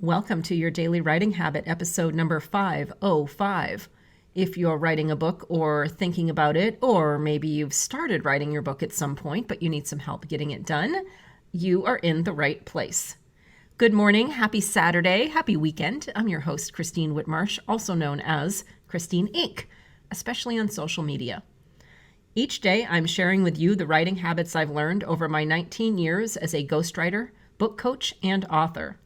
Welcome to your Daily Writing Habit, episode number 505. If you're writing a book or thinking about it, or maybe you've started writing your book at some point, but you need some help getting it done, you are in the right place. Good morning, happy Saturday, happy weekend. I'm your host, Christine Whitmarsh, also known as Christine Inc., especially on social media. Each day, I'm sharing with you the writing habits I've learned over my 19 years as a ghostwriter, book coach, and author.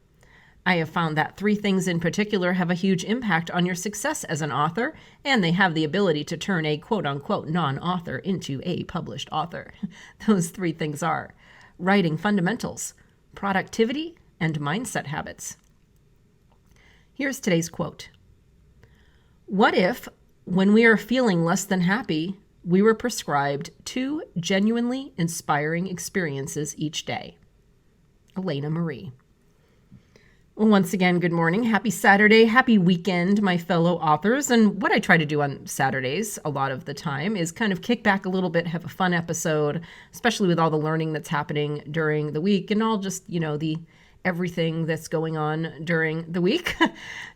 I have found that 3 things in particular have a huge impact on your success as an author, and they have the ability to turn a quote-unquote non-author into a published author. Those 3 things are writing fundamentals, productivity, and mindset habits. Here's today's quote. What if, when we are feeling less than happy, we were prescribed 2 genuinely inspiring experiences each day? Elena Marie. Once again, good morning, happy Saturday, happy weekend, my fellow authors. And what I try to do on Saturdays a lot of the time is kind of kick back a little bit, have a fun episode, especially with all the learning that's happening during the week and all just, the everything that's going on during the week.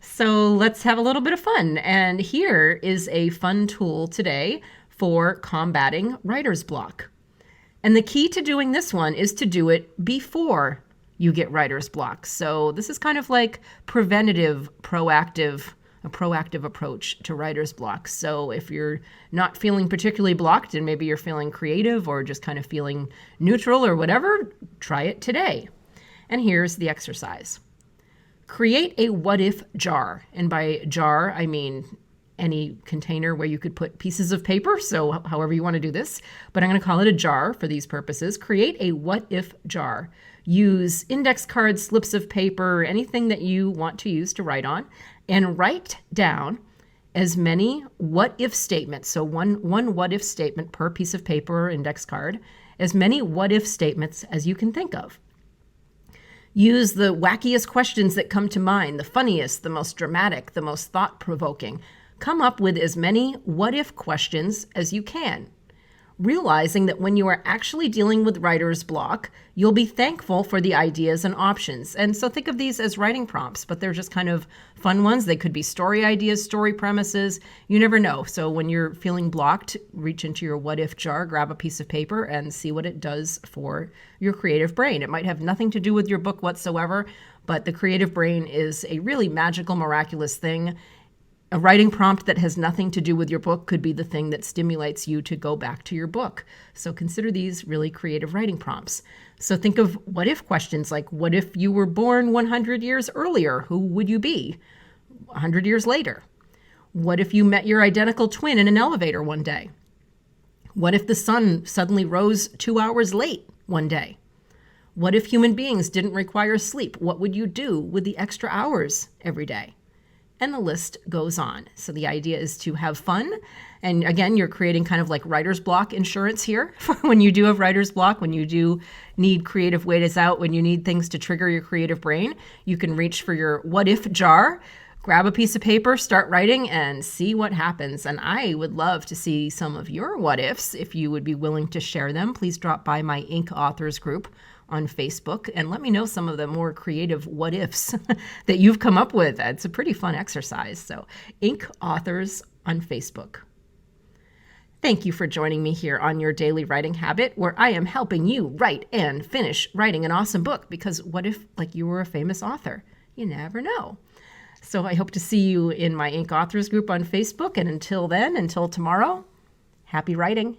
So let's have a little bit of fun. And here is a fun tool today for combating writer's block. And the key to doing this one is to do it before you get writer's block. So this is kind of like preventative, a proactive approach to writer's block. So if you're not feeling particularly blocked and maybe you're feeling creative or just kind of feeling neutral or whatever, try it today. And here's the exercise. Create a what-if jar. And by jar, I mean any container where you could put pieces of paper, so however you want to do this, but I'm going to call it a jar for these purposes. Create a what-if jar. Use index cards, slips of paper, anything that you want to use to write on, and write down as many what-if statements, so one what-if statement per piece of paper or index card, as many what-if statements as you can think of. Use the wackiest questions that come to mind, the funniest, the most dramatic, the most thought-provoking. Come up with as many what-if questions as you can, realizing that when you are actually dealing with writer's block, you'll be thankful for the ideas and options. And so think of these as writing prompts, but they're just kind of fun ones. They could be story ideas, story premises. You never know. So when you're feeling blocked, reach into your what-if jar, grab a piece of paper, and see what it does for your creative brain. It might have nothing to do with your book whatsoever, but the creative brain is a really magical, miraculous thing. A writing prompt that has nothing to do with your book could be the thing that stimulates you to go back to your book. So consider these really creative writing prompts. So think of what if questions like, what if you were born 100 years earlier? Who would you be 100 years later? What if you met your identical twin in an elevator one day? What if the sun suddenly rose 2 hours late one day? What if human beings didn't require sleep? What would you do with the extra hours every day? And the list goes on. So the idea is to have fun. And again, you're creating kind of like writer's block insurance here for when you do have writer's block, when you do need creative ways out, when you need things to trigger your creative brain, you can reach for your what if jar, grab a piece of paper, start writing, and see what happens. And I would love to see some of your what ifs. If you would be willing to share them, please drop by my Inc. Authors group on Facebook and let me know some of the more creative what ifs that you've come up with. It's a pretty fun exercise. So Inc. Authors on Facebook. Thank you for joining me here on your Daily Writing Habit, where I am helping you write and finish writing an awesome book, because what if you were a famous author? You never know. So I hope to see you in my Inc. Authors group on Facebook. And until then, until tomorrow, happy writing.